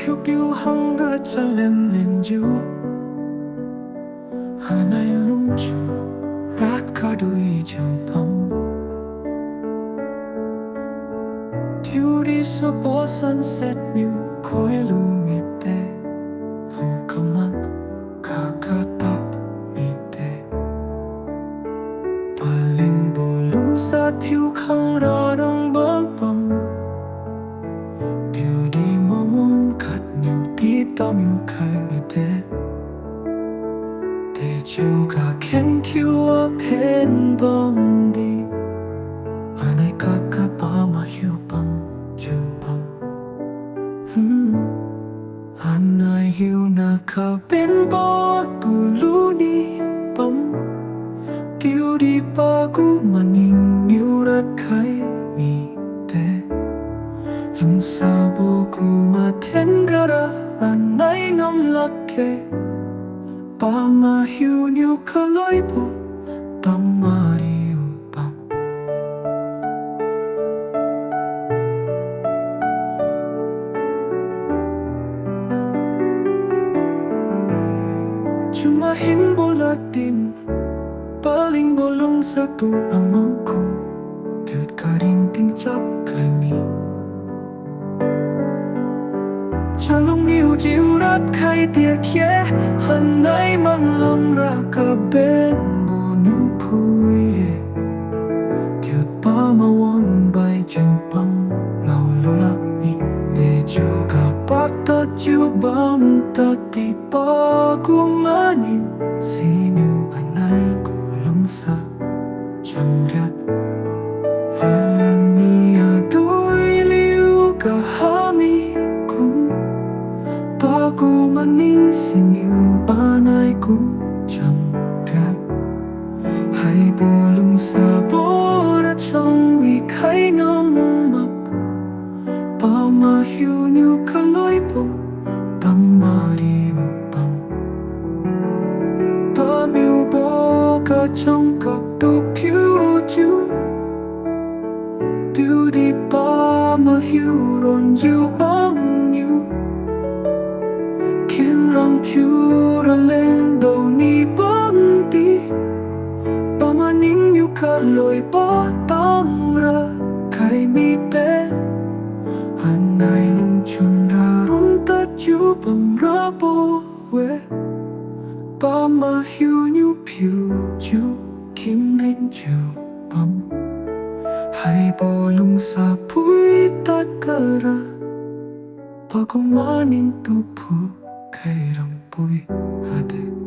yêu kiêu hăng gỡ cho lên lên chiếu 하나의 룸주 라카도이 정밤 둘이서 보 sunset view 거의 룸이때 훅까만 가까답 밑에 발링 볼륨 사티우 강라랑 밤밤 뷰티 몸 갓뉴 비땀유 칼미때 대주가 캔큐어 펜범디 하나의 가까바마 휴밤 주밤 하나의 휴나카 벤버 블루니 밤 듀리 바구마닝 뉴라카이 미테 융사보구마 텐가라 하나의 넘락해 Pama hiu kaloipo tamariu pam Cuma himbolatin paling bolong satu amangku Tiut karinting cap kami Chalong niu jiurat kai tiek ye Hanai mang lam ra ka ben bonu puye Tiut pa ma won bai ju bam Lau lulak ni de juga pak ta ju bam Ta ti pa ku manin Sinu anai ku lum sa Cham riat Hami adui liu ka hami Bago maning siniu panay ko champiat Hay bolong sa bora chong ikay ngamak Pamahiu niu kaloy po tamariu pam Pamiu boka chong kakto piu ju Piu di pamahiu ron ju bang niu Kinrang pura lendo ni bandi Pamaning yu kaloy batang ra Kay mi te Hanay nung chun raron tat yu bam rabo we Pamahiu nyu piu ju kim nen ju bam Hay bolong sa pui tat kara Pagkumanin tupu kay rampuy hade